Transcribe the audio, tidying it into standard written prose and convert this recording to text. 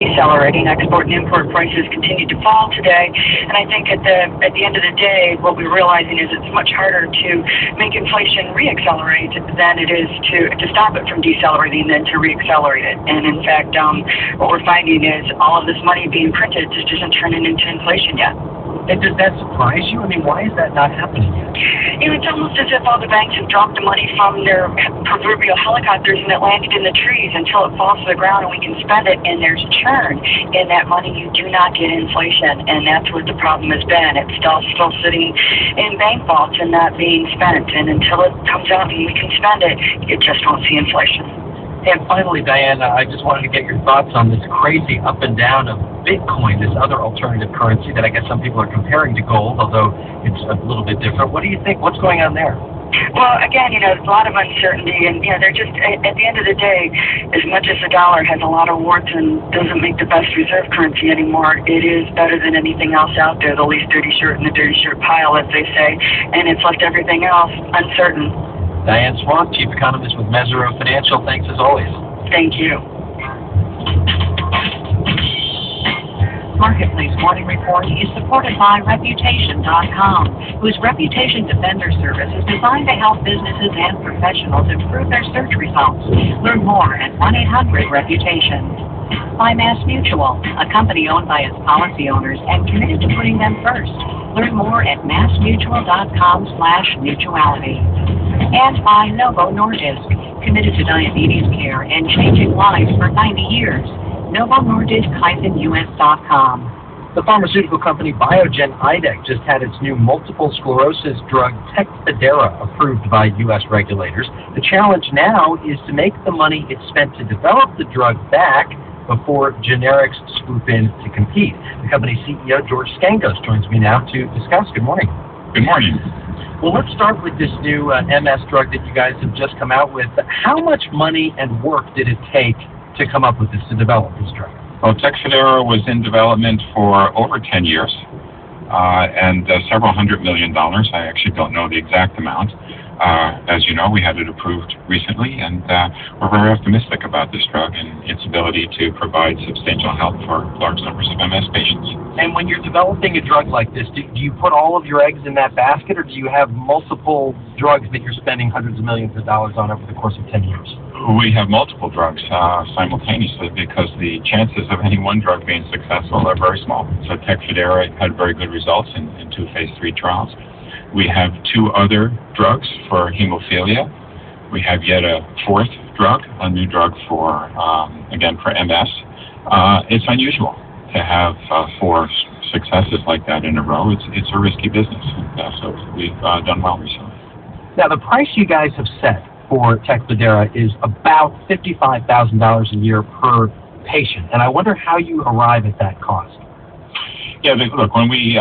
Decelerating. Export and import prices continue to fall today, and I think at the end of the day, what we're realizing is it's much harder to make inflation reaccelerate than it is to stop it from decelerating than to reaccelerate it. And in fact, what we're finding is all of this money being printed just isn't turning into inflation yet. And does that surprise you? I mean, why is that not happening yet? It's almost as if all the banks have dropped the money from their proverbial helicopters and it landed in the trees until it falls to the ground and we can spend it, and there's churn in that money. You do not get inflation, and that's what the problem has been. It's still sitting in bank vaults and not being spent, and until it comes out and we can spend it, you just won't see inflation. And finally, Diane, I just wanted to get your thoughts on this crazy up and down of Bitcoin, this other alternative currency that I guess some people are comparing to gold, although it's a little bit different. What do you think? What's going on there? Well, again, there's a lot of uncertainty, and, they're just, at the end of the day, as much as the dollar has a lot of warts and doesn't make the best reserve currency anymore, it is better than anything else out there, the least dirty shirt in the dirty shirt pile, as they say, and it's left everything else uncertain. Diane Swank, Chief Economist with Mesereau Financial. Thanks as always. Thank you. Marketplace Morning Report is supported by Reputation.com, whose Reputation Defender service is designed to help businesses and professionals improve their search results. Learn more at 1-800-REPUTATION. By MassMutual, a company owned by its policy owners and committed to putting them first. Learn more at massmutual.com/mutuality. And by Novo Nordisk, committed to diabetes care and changing lives for 90 years. NovoNordisk-US.com. The pharmaceutical company Biogen Idec just had its new multiple sclerosis drug Tecfidera approved by U.S. regulators. The challenge now is to make the money it spent to develop the drug back before generics swoop in to compete. The company's CEO, George Skangos, joins me now to discuss. Good morning. Good morning. Well, let's start with this new MS drug that you guys have just come out with. How much money and work did it take to come up with this, to develop this drug? Well, Tecfidera was in development for over 10 years and several $100 million. I actually don't know the exact amount. As you know, we had it approved recently, and we're very optimistic about this drug and its ability to provide substantial help for large numbers of MS patients. And when you're developing a drug like this, do you put all of your eggs in that basket, or do you have multiple drugs that you're spending hundreds of millions of dollars on over the course of 10 years? We have multiple drugs simultaneously because the chances of any one drug being successful are very small. So Tecfidera had very good results in 2 phase 3 trials. We have 2 other drugs for hemophilia. We have yet a 4th drug, a new drug for, again, for MS. It's unusual to have 4 successes like that in a row. It's a risky business, so we've done well recently. Now, the price you guys have set for Tecfidera is about $55,000 a year per patient, and I wonder how you arrive at that cost. Yeah, look, when we